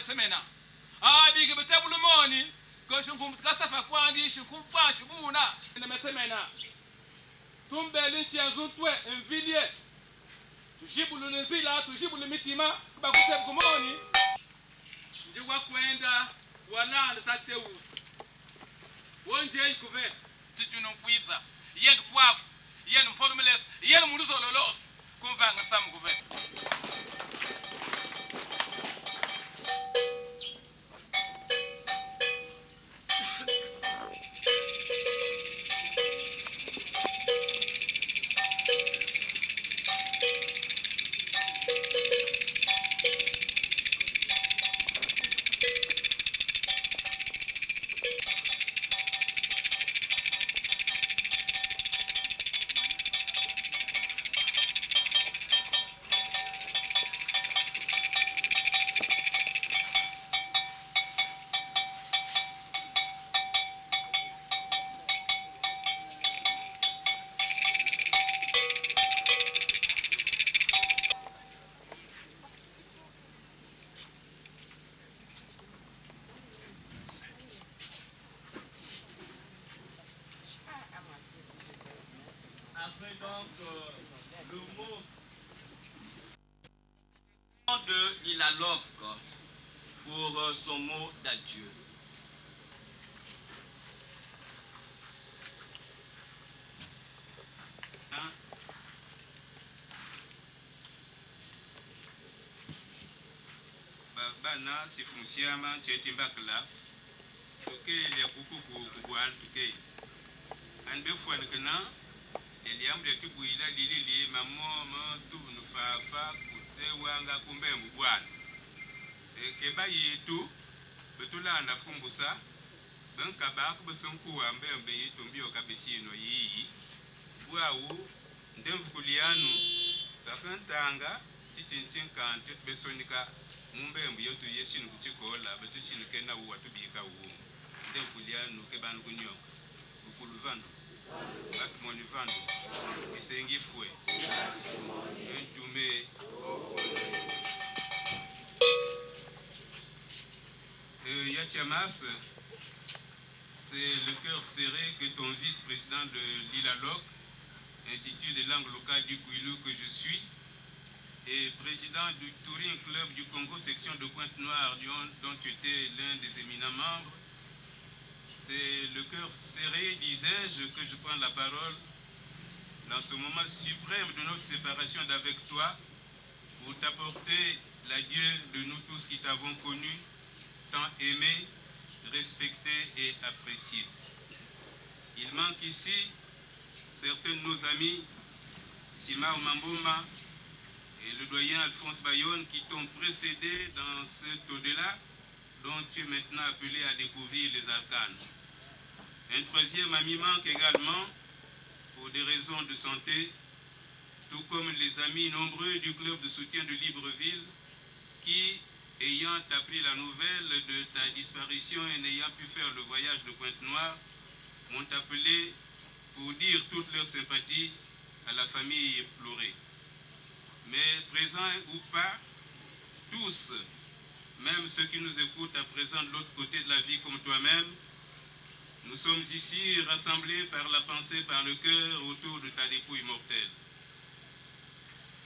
semena bigi betebulu moni ko shunkum kasafa kwandi shunkum pa shibuna na semena tumbeli chiazutwe envilie tujibulu nzila tujibulu mitima bakuse kumoni ndiwa kwenda wala ndateus wonje ikuve tijunu kwiza yenu kwafu yenu mpolumeles yenu munduzo lolos kumvanga samu kuve. Après donc le mot de Lilaloc pour son mot d'adieu. Bana si funsiama cheti mbakla toke le kuku kubwal toke anbe fwan kana eliambre tibuila lilili mamo tu nufafa kutewanga kumbe mbwana keba yitu betulanda fumbusa banka bak besunku ambe ambe yitu mbio kabishino yi bwawu ndemfukulianu takantanga tichinchin kanti besonika mumbe mbu yotu yeshinu kuchikola betushinu kena uwa tubika uwu ndemfukulianu kebanu kunyonga ukuluvando Batmoni Vando, Isengi Foué, Ntoumé. Yatiamas, c'est le cœur serré que ton vice-président de l'ILALOC, Institut des langues locales du Kouilou que je suis, et président du Touring Club du Congo, section de Pointe-Noire, dont tu étais l'un des éminents membres. C'est le cœur serré, disais-je, que je prends la parole dans ce moment suprême de notre séparation d'avec toi pour t'apporter l'adieu de nous tous qui t'avons connu, tant aimé, respecté et apprécié. Il manque ici certains de nos amis, Sima Omamboma et le doyen Alphonse Bayonne, qui t'ont précédé dans cet au-delà dont tu es maintenant appelé à découvrir les arcanes. Un troisième ami manque également pour des raisons de santé, tout comme les amis nombreux du club de soutien de Libreville qui, ayant appris la nouvelle de ta disparition et n'ayant pu faire le voyage de Pointe-Noire, m'ont appelé pour dire toute leur sympathie à la famille éplorée. Mais présents ou pas, tous, même ceux qui nous écoutent à présent de l'autre côté de la vie comme toi-même, nous sommes ici rassemblés par la pensée, par le cœur, autour de ta dépouille mortelle.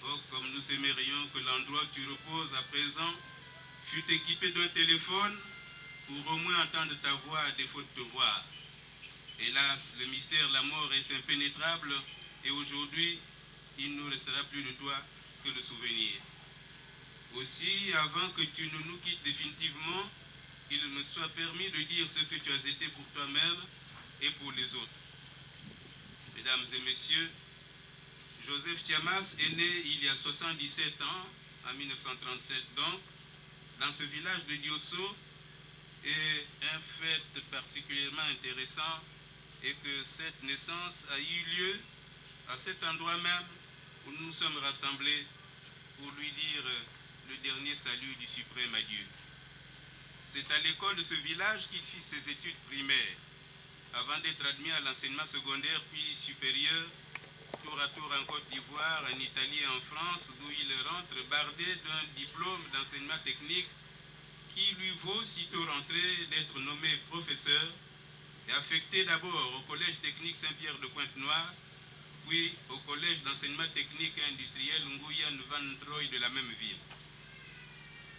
Oh, comme nous aimerions que l'endroit où tu reposes à présent fût équipé d'un téléphone pour au moins entendre ta voix à défaut de te voir. Hélas, le mystère de la mort est impénétrable et aujourd'hui, il ne nous restera plus de toi que le souvenir. Aussi, avant que tu ne nous quittes définitivement, qu'il me soit permis de dire ce que tu as été pour toi-même et pour les autres. Mesdames et messieurs, Joseph Tiamas est né il y a 77 ans, en 1937 donc, dans ce village de Diosso, et un fait particulièrement intéressant est que cette naissance a eu lieu à cet endroit même où nous nous sommes rassemblés pour lui dire le dernier salut du suprême adieu. C'est à l'école de ce village qu'il fit ses études primaires, avant d'être admis à l'enseignement secondaire puis supérieur, tour à tour en Côte d'Ivoire, en Italie et en France, d'où il rentre bardé d'un diplôme d'enseignement technique qui lui vaut, sitôt rentré, d'être nommé professeur et affecté d'abord au Collège technique Saint-Pierre de Pointe-Noire, puis au Collège d'enseignement technique et industriel Nguyen Van Troy de la même ville.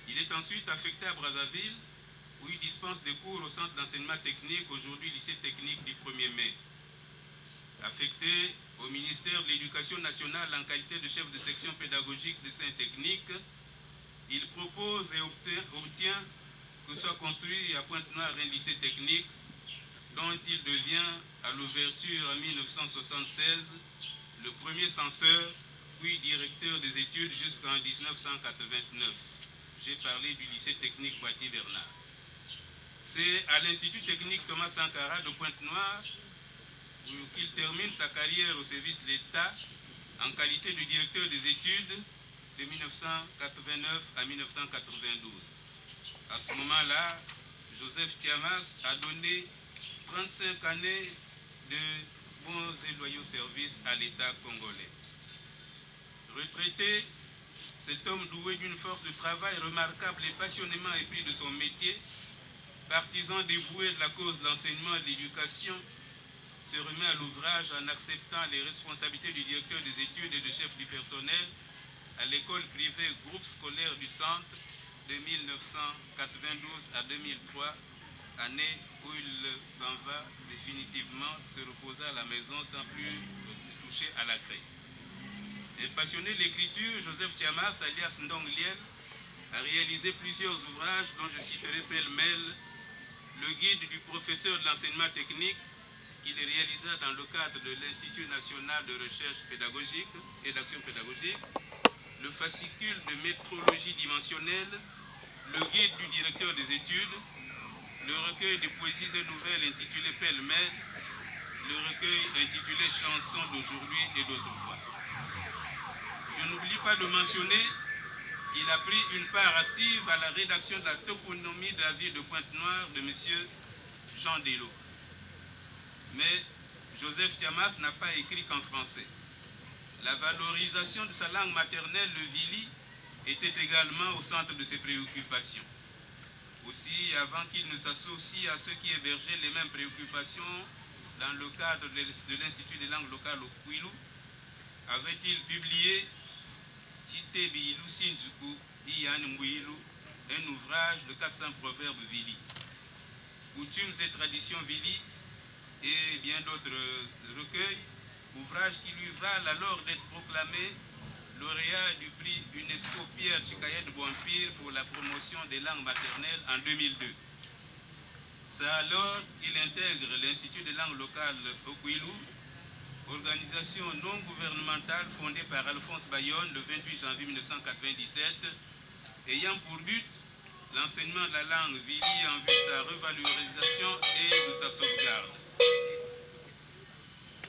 Il est ensuite affecté à Brazzaville, où il dispense des cours au centre d'enseignement technique, aujourd'hui lycée technique du 1er mai. Affecté au ministère de l'Éducation nationale en qualité de chef de section pédagogique de Saint-Technique, il propose et obtient que soit construit à Pointe-Noire un lycée technique dont il devient, à l'ouverture en 1976, le premier censeur, puis directeur des études jusqu'en 1989. J'ai parlé du lycée technique Poitiers-Bernard. C'est à l'Institut technique Thomas Sankara de Pointe-Noire qu'il termine sa carrière au service de l'État en qualité de directeur des études de 1989 à 1992. À ce moment-là, Joseph Thiamas a donné 35 années de bons et loyaux services à l'État congolais. Retraité, cet homme doué d'une force de travail remarquable et passionnément épris de son métier, partisan dévoué de la cause de l'enseignement et de l'éducation, se remet à l'ouvrage en acceptant les responsabilités du directeur des études et de chef du personnel à l'école privée groupe scolaire du centre de 1992 à 2003, année où il s'en va définitivement se reposer à la maison sans plus toucher à la craie. Et passionné de l'écriture, Joseph Thiamas, alias Ndong Liel, a réalisé plusieurs ouvrages dont je citerai pêle-mêle le guide du professeur de l'enseignement technique qu'il réalisa dans le cadre de l'Institut national de recherche pédagogique et d'action pédagogique, le fascicule de métrologie dimensionnelle, le guide du directeur des études, le recueil de poésies et nouvelles intitulé Pêle-mêle, le recueil intitulé Chansons d'aujourd'hui et d'autrefois. Je n'oublie pas de mentionner qu'il a pris une part active à la rédaction de la toponymie de la ville de Pointe-Noire de M. Jean Delot. Mais Joseph Thiamas n'a pas écrit qu'en français. La valorisation de sa langue maternelle, le Vili, était également au centre de ses préoccupations. Aussi, avant qu'il ne s'associe à ceux qui hébergeaient les mêmes préoccupations dans le cadre de l'Institut des langues locales au Kwilu, avait-il publié Chite Biilu Sinjuku Iyan Mwilu, un ouvrage de 400 proverbes Vili. Coutumes et traditions Vili et bien d'autres recueils, ouvrage qui lui valent alors d'être proclamé lauréat du prix UNESCO Pierre Tchikayed Bouampire pour la promotion des langues maternelles en 2002. C'est alors qu'il intègre l'Institut des langues locales au Kwilu, organisation non gouvernementale fondée par Alphonse Bayonne le 28 janvier 1997, ayant pour but l'enseignement de la langue Vili en vue de sa revalorisation et de sa sauvegarde.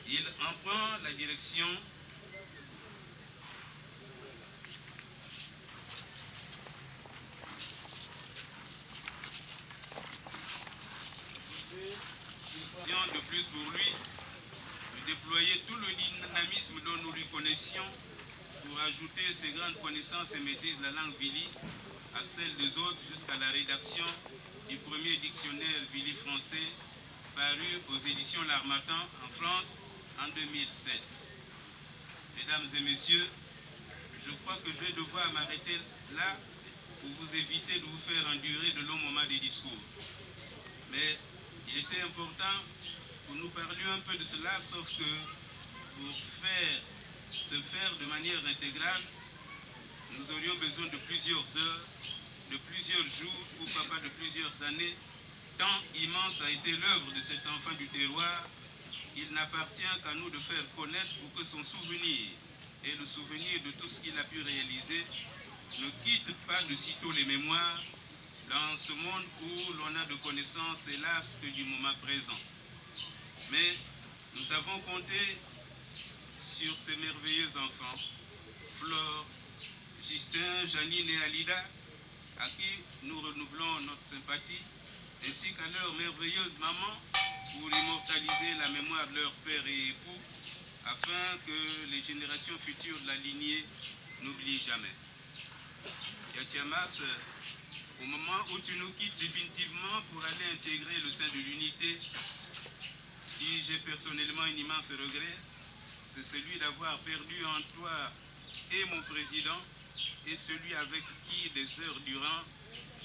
Il en prend la direction de plus pour lui de déployer tout le dynamisme dont nous lui connaissions pour ajouter ses grandes connaissances et maîtrise de la langue Vili à celle des autres jusqu'à la rédaction du premier dictionnaire Vili français paru aux éditions L'Harmattan en France en 2007. Mesdames et messieurs, je crois que je vais devoir m'arrêter là pour vous éviter de vous faire endurer de longs moments de discours. Mais il était important que nous parlions un peu de cela, sauf que pour se faire de manière intégrale, nous aurions besoin de plusieurs heures, de plusieurs jours, pourquoi pas de plusieurs années, tant immense a été l'œuvre de cet enfant du terroir, il n'appartient qu'à nous de faire connaître pour que son souvenir et le souvenir de tout ce qu'il a pu réaliser ne quittent pas de sitôt les mémoires dans ce monde où l'on a de connaissances, hélas, que du moment présent. Mais nous avons compté sur ces merveilleux enfants, Flore, Justin, Janine et Alida, à qui nous renouvelons notre sympathie, ainsi qu'à leur merveilleuse maman, pour immortaliser la mémoire de leur père et époux, afin que les générations futures de la lignée n'oublient jamais. Thiamas Au moment où tu nous quittes définitivement pour aller intégrer le sein de l'unité, si j'ai personnellement un immense regret, c'est celui d'avoir perdu en toi et mon président et celui avec qui, des heures durant,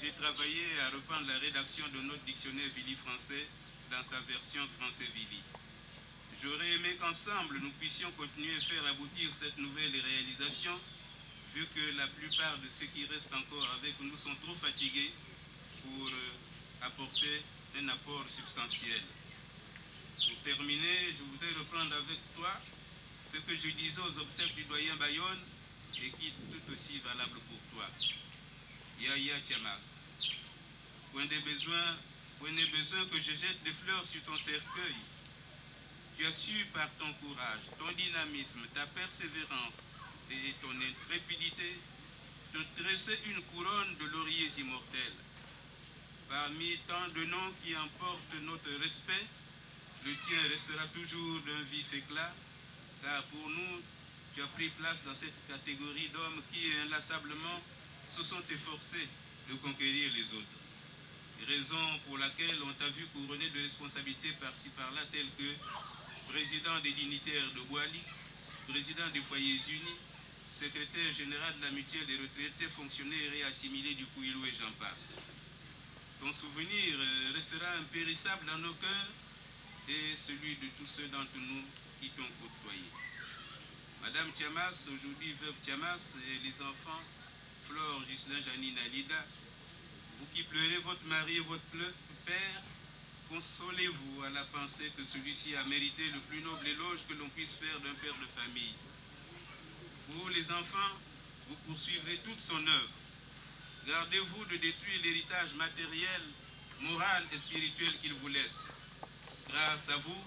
j'ai travaillé à reprendre la rédaction de notre dictionnaire Vili français dans sa version français Vili. J'aurais aimé qu'ensemble nous puissions continuer à faire aboutir cette nouvelle réalisation, vu que la plupart de ceux qui restent encore avec nous sont trop fatigués pour apporter un apport substantiel. Pour terminer, je voudrais reprendre avec toi ce que je disais aux obsèques du doyen Bayonne et qui est tout aussi valable pour toi. Yaya Tiamas, point de besoin que je jette des fleurs sur ton cercueil. Tu as su par ton courage, ton dynamisme, ta persévérance et ton intrépidité te dresser une couronne de lauriers immortels. Parmi tant de noms qui emportent notre respect, le tien restera toujours d'un vif éclat, car pour nous, tu as pris place dans cette catégorie d'hommes qui inlassablement se sont efforcés de conquérir les autres. Raison pour laquelle on t'a vu couronné de responsabilités par-ci par-là, telles que président des dignitaires de Boali, président des foyers unis, secrétaire général de la mutuelle des retraités, fonctionnaires et assimilés du Kouilou et j'en passe. Ton souvenir restera impérissable dans nos cœurs et celui de tous ceux d'entre nous qui t'ont côtoyé. Madame Tiamas, aujourd'hui veuve Tiamas, et les enfants, Flore, Ghislain, Janine, Alida, vous qui pleurez votre mari et votre père, consolez-vous à la pensée que celui-ci a mérité le plus noble éloge que l'on puisse faire d'un père de famille. Vous, les enfants, vous poursuivrez toute son œuvre. Gardez-vous de détruire l'héritage matériel, moral et spirituel qu'il vous laisse. Grâce à vous,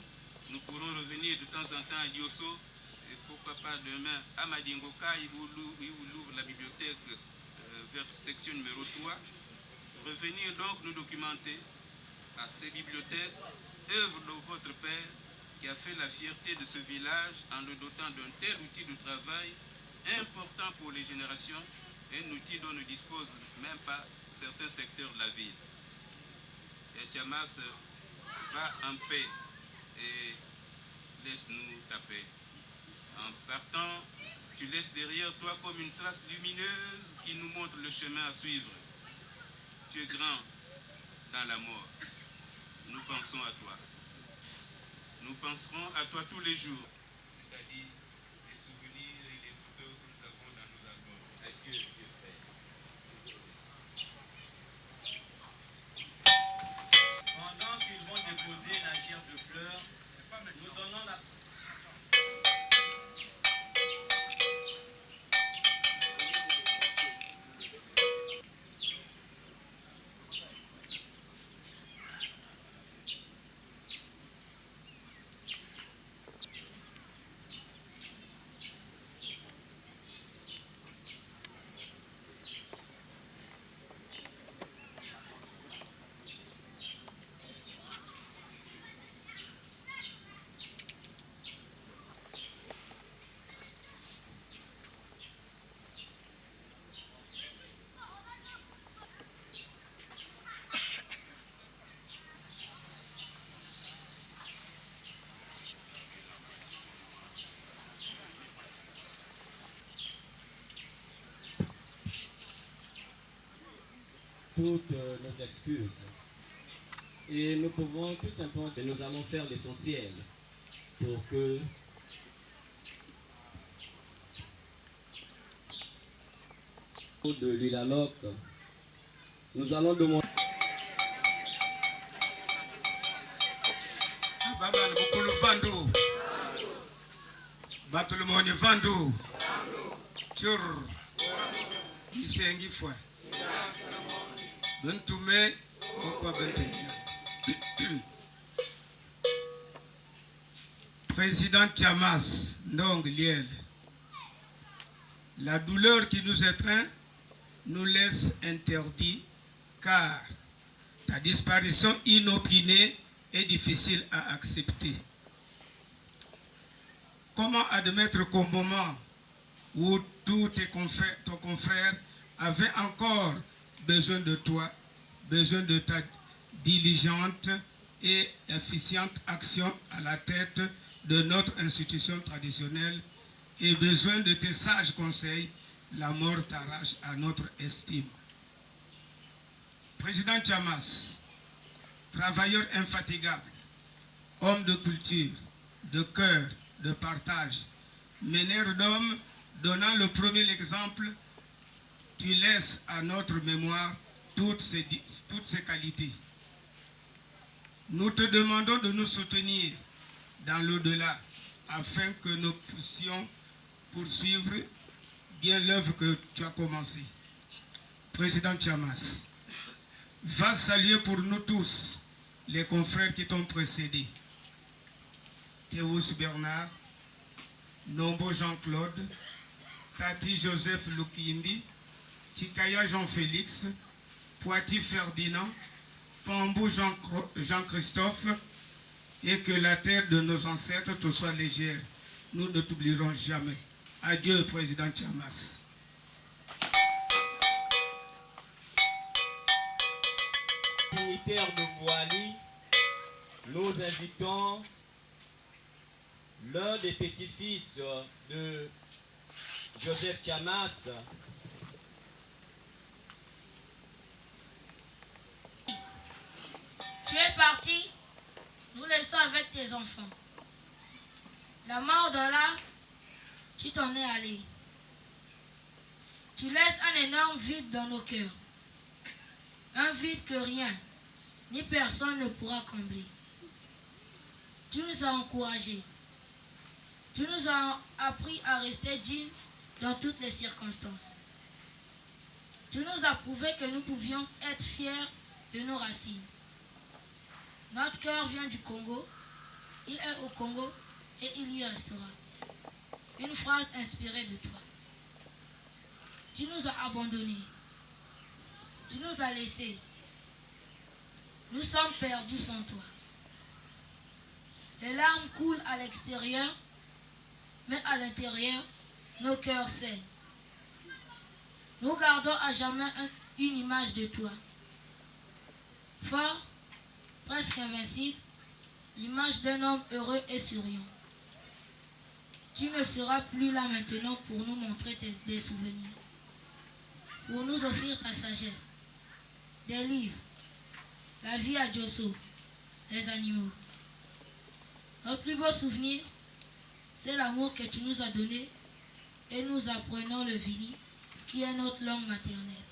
nous pourrons revenir de temps en temps à Diosso et pourquoi pas demain à Madingoka, il vous ouvre la bibliothèque vers section numéro 3. Revenir donc nous documenter à ces bibliothèques, œuvre de votre père qui a fait la fierté de ce village en le dotant d'un tel outil de travail important pour les générations, un outil dont ne disposent même pas certains secteurs de la ville. Et Tiamas, va en paix et laisse-nous ta paix. En partant, tu laisses derrière toi comme une trace lumineuse qui nous montre le chemin à suivre. Tu es grand dans la mort. Nous pensons à toi. Nous penserons à toi tous les jours. C'est-à-dire les souvenirs et les photos que nous avons dans nos albums. Adieu, Dieu Père. Pendant qu'ils vont déposer la chaire de fleurs, nous donnons la... toutes nos excuses. Et nous pouvons tout simplement, nous allons faire l'essentiel pour que de l'Ilaloc, nous allons demander Batulumoni Vandu Chur Isengi Fwa Bentume Okwa Bentume Président Tiamas Ndong Liel, la douleur qui nous étreint nous laisse interdits car ta disparition inopinée est difficile à accepter. Comment admettre qu'au moment où tous tes confrères avaient encore besoin de toi, besoin de ta diligente et efficiente action à la tête de notre institution traditionnelle et besoin de tes sages conseils, la mort t'arrache à notre estime. Président Tchamas, travailleur infatigable, homme de culture, de cœur, de partage, meneur d'hommes donnant le premier exemple, tu laisses à notre mémoire toutes ces qualités. Nous te demandons de nous soutenir dans l'au-delà afin que nous puissions poursuivre bien l'œuvre que tu as commencée. Président Tchamas, va saluer pour nous tous les confrères qui t'ont précédé. Théos Bernard, Nombo Jean-Claude, Tati Joseph Lukimbi, Tikaya Jean-Félix, Poiti Ferdinand, Pambou Jean-Christophe, et que la terre de nos ancêtres te soit légère. Nous ne t'oublierons jamais. Adieu, Président Tchamas. Dignitaires de Boali, nous invitons l'un des petits-fils de Joseph Tchamas, tu es parti, nous laissons avec tes enfants. La mort de là, tu t'en es allé. Tu laisses un énorme vide dans nos cœurs. Un vide que rien, ni personne ne pourra combler. Tu nous as encouragés. Tu nous as appris à rester dignes dans toutes les circonstances. Tu nous as prouvé que nous pouvions être fiers de nos racines. Notre cœur vient du Congo, il est au Congo et il y restera. Une phrase inspirée de toi. Tu nous as abandonnés. Tu nous as laissés. Nous sommes perdus sans toi. Les larmes coulent à l'extérieur, mais à l'intérieur, nos cœurs saignent. Nous gardons à jamais une image de toi. Fort, presque invincible, l'image d'un homme heureux et souriant. Tu ne seras plus là maintenant pour nous montrer des souvenirs, pour nous offrir ta sagesse, des livres, la vie à Diosso, les animaux. Notre plus beau souvenir, c'est l'amour que tu nous as donné et nous apprenons le Vili, qui est notre langue maternelle.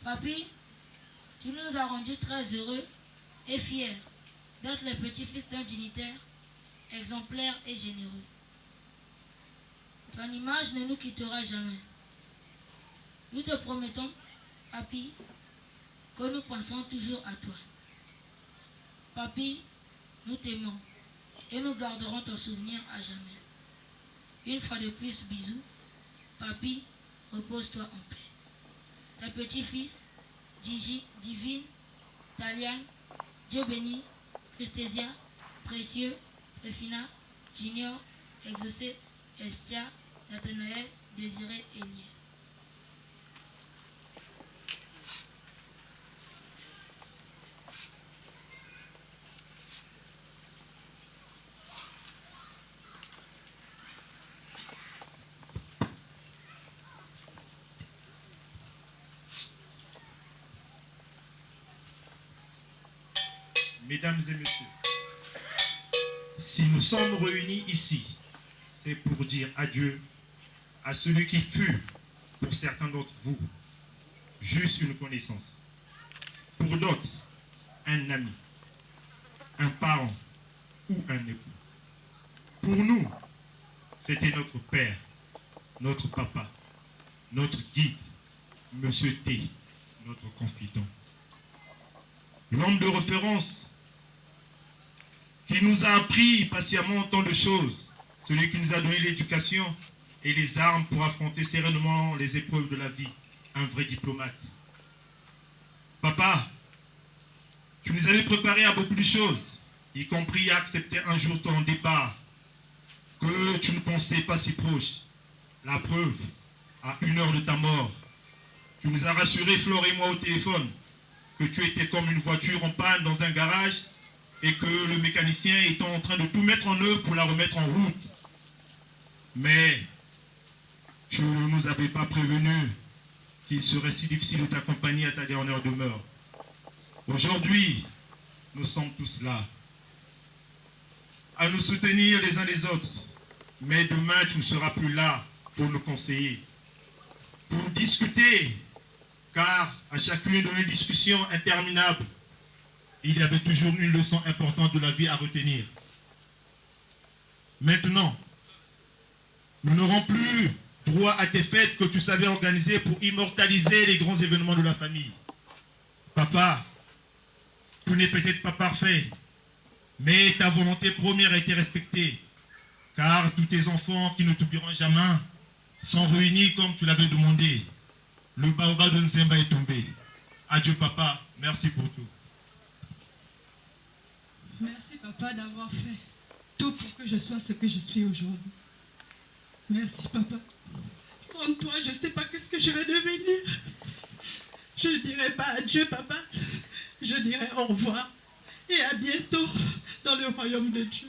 Papi, tu nous as rendus très heureux et fiers d'être les petits-fils d'un dignitaire exemplaire et généreux. Ton image ne nous quittera jamais. Nous te promettons, Papi, que nous pensons toujours à toi. Papi, nous t'aimons et nous garderons ton souvenir à jamais. Une fois de plus, bisous. Papi, repose-toi en paix. Ta petit-fils, Divine, Talian, Dieu béni, Christésia, Précieux, Refina, Junior, Exaucé, Estia, Nathanaël, Désiré et Liel. Mesdames et messieurs, si nous sommes réunis ici, c'est pour dire adieu à celui qui fut, pour certains d'entre vous, juste une connaissance. Pour d'autres, un ami, un parent ou un époux. Pour nous, c'était notre père, notre papa, notre guide, Monsieur T, notre confident. L'homme de référence qui nous a appris patiemment tant de choses, celui qui nous a donné l'éducation et les armes pour affronter sereinement les épreuves de la vie, un vrai diplomate. Papa, tu nous avais préparé à beaucoup de choses, y compris à accepter un jour ton départ, que tu ne pensais pas si proche. La preuve, à 1 heure de ta mort, Tu nous as rassuré, Flore et moi, au téléphone, que tu étais comme une voiture en panne dans un garage et que le mécanicien était en train de tout mettre en œuvre pour la remettre en route. Mais tu ne nous avais pas prévenu qu'il serait si difficile de t'accompagner à ta dernière demeure. Aujourd'hui, nous sommes tous là, à nous soutenir les uns les autres. Mais demain, tu ne seras plus là pour nous conseiller, pour discuter, car à chacune de nos discussions interminables, il y avait toujours une leçon importante de la vie à retenir. Maintenant, nous n'aurons plus droit à tes fêtes que tu savais organiser pour immortaliser les grands événements de la famille. Papa, tout n'est peut-être pas parfait, mais ta volonté première a été respectée, car tous tes enfants qui ne t'oublieront jamais sont réunis comme tu l'avais demandé. Le baobab de Nzemba est tombé. Adieu papa, merci pour tout. Merci papa d'avoir fait tout pour que je sois ce que je suis aujourd'hui. Merci papa. Sans toi, je ne sais pas qu'est-ce que je vais devenir. Je ne dirai pas adieu papa. Je dirai au revoir et à bientôt dans le royaume de Dieu.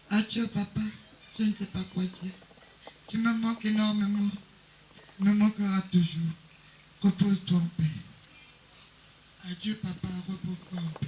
Adieu papa, je ne sais pas quoi dire. Tu me manques énormément. Tu me manqueras toujours. Repose-toi en paix. Adieu papa, repose-toi en paix.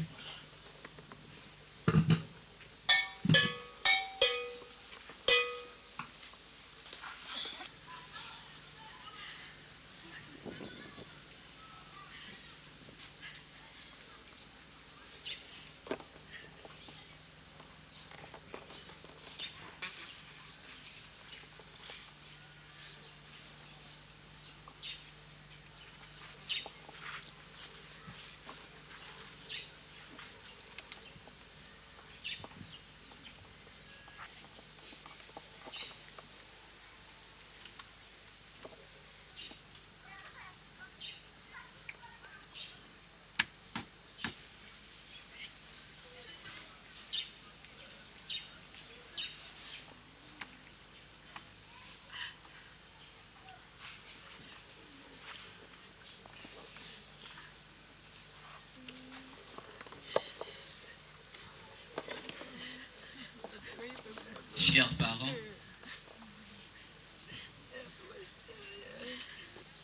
Chers parents,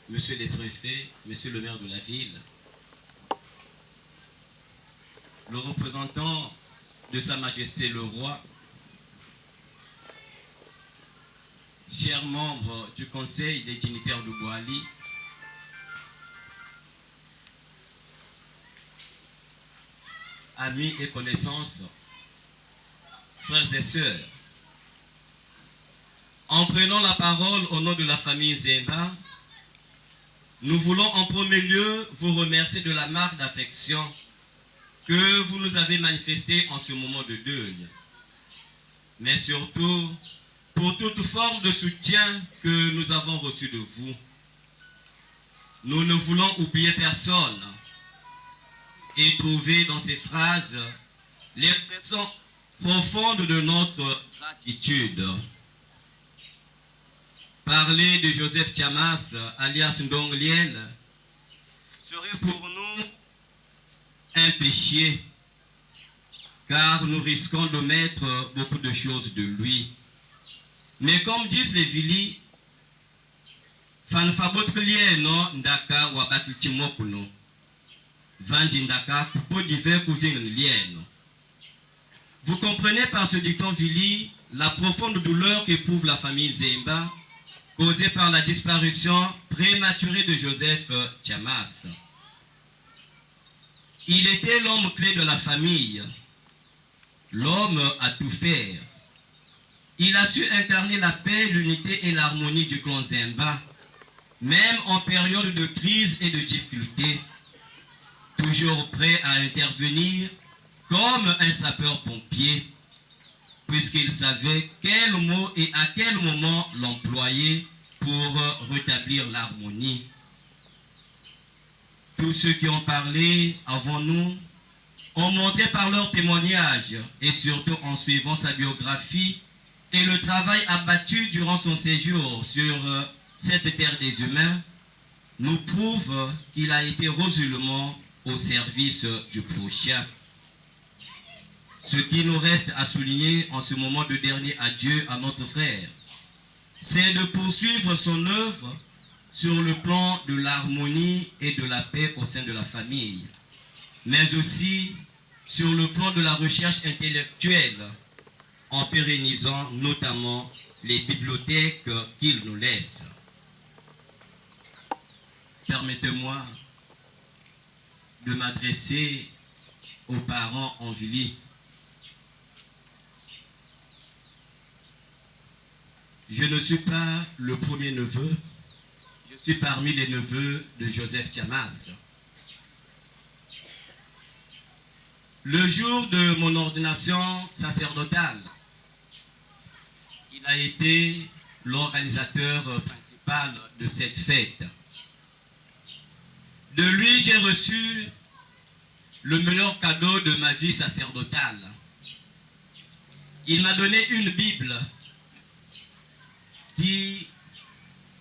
Monsieur les préfets, Monsieur le maire de la ville, le représentant de Sa Majesté le Roi, chers membres du Conseil des dignitaires de Boali, amis et connaissances, frères et sœurs, en prenant la parole au nom de la famille Nzemba, nous voulons en premier lieu vous remercier de la marque d'affection que vous nous avez manifestée en ce moment de deuil, mais surtout pour toute forme de soutien que nous avons reçu de vous. Nous ne voulons oublier personne et trouver dans ces phrases l'expression profonde de notre gratitude. Parler de Joseph Tiamas, alias Ndongliel, serait pour nous un péché, car nous risquons de mettre beaucoup de choses de lui. Mais comme disent les Vili, fanfabotre lieno ndaka wabakitimokuno, vanji ndaka kupo diver kuving lieno. Vous comprenez par ce dicton Vili la profonde douleur qu'éprouve la famille Nzemba, causée par la disparition prématurée de Joseph Tiamas. Il était l'homme clé de la famille, l'homme à tout faire. Il a su incarner la paix, l'unité et l'harmonie du clan Nzemba, même en période de crise et de difficulté, toujours prêt à intervenir comme un sapeur-pompier, puisqu'il savait quel mot et à quel moment l'employer pour rétablir l'harmonie. Tous ceux qui ont parlé avant nous ont montré par leur témoignage et surtout en suivant sa biographie et le travail abattu durant son séjour sur cette terre des humains nous prouve qu'il a été résolument au service du prochain. Ce qui nous reste à souligner en ce moment de dernier adieu à notre frère, c'est de poursuivre son œuvre sur le plan de l'harmonie et de la paix au sein de la famille, mais aussi sur le plan de la recherche intellectuelle, en pérennisant notamment les bibliothèques qu'il nous laisse. Permettez-moi de m'adresser aux parents en vie. Je ne suis pas le premier neveu, je suis parmi les neveux de Joseph Tiamas. Le jour de mon ordination sacerdotale, il a été l'organisateur principal de cette fête. De lui, j'ai reçu le meilleur cadeau de ma vie sacerdotale. Il m'a donné une Bible qui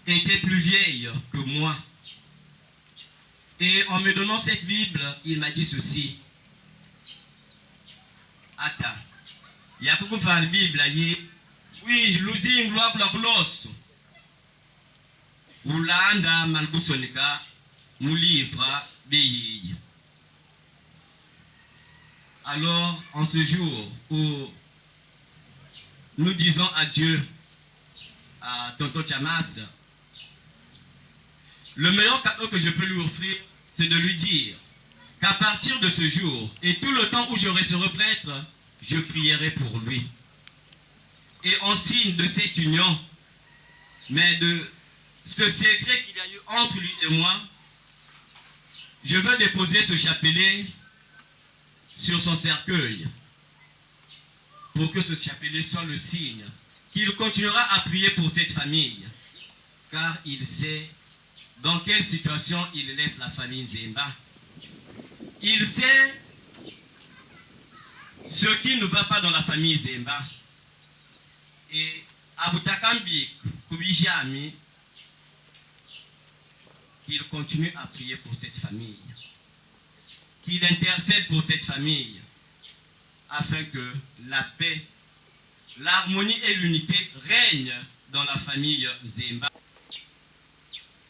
était plus vieille que moi. Et en me donnant cette Bible, il m'a dit ceci. Ata, il y a beaucoup de Bible oui, l'usine la blosse. Oulanda malbusonika, moulivra beyi. Alors, en ce jour où nous disons adieu à Tonton Tiamas, le meilleur cadeau que je peux lui offrir, c'est de lui dire qu'à partir de ce jour, et tout le temps où je serai prêtre, je prierai pour lui. Et en signe de cette union, mais de ce secret qu'il y a eu entre lui et moi, je veux déposer ce chapelet sur son cercueil, pour que ce chapelet soit le signe qu'il continuera à prier pour cette famille, car il sait dans quelle situation il laisse la famille Zemba. Il sait ce qui ne va pas dans la famille Zemba. Et Abutakambi Kubijami, qu'il continue à prier pour cette famille, qu'il intercède pour cette famille, afin que la paix, l'harmonie et l'unité règnent dans la famille Zemba.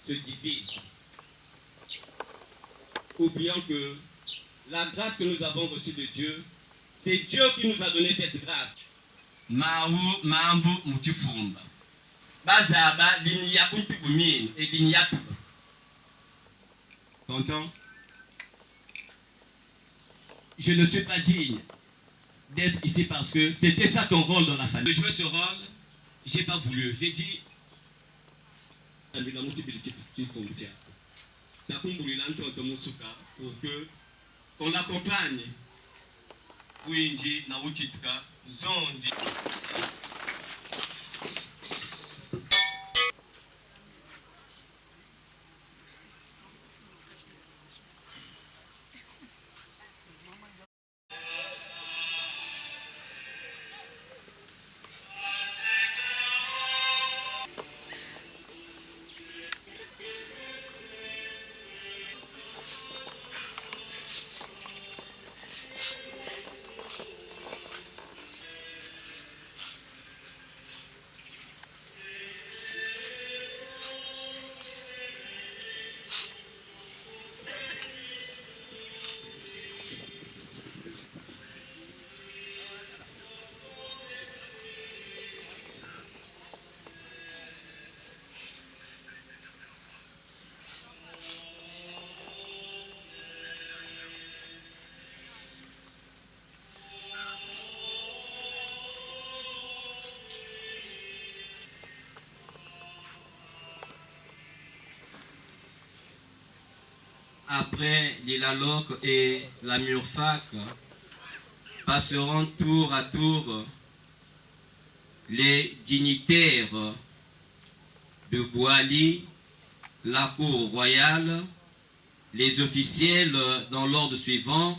Se divise. Oublions que la grâce que nous avons reçue de Dieu, c'est Dieu qui nous a donné cette grâce. Maou mambu mutifumba. Bazaba linia kuntukumine et linia. Tonton, je ne suis pas digne d'être ici parce que c'était ça ton rôle dans la famille. De jouer ce rôle, j'ai pas voulu. J'ai dit pour que on l'accompagne. Winji na uchitka zonzi. Après l'Ilaloc et la Murfac, passeront tour à tour les dignitaires de Boali, la cour royale, les officiels dans l'ordre suivant,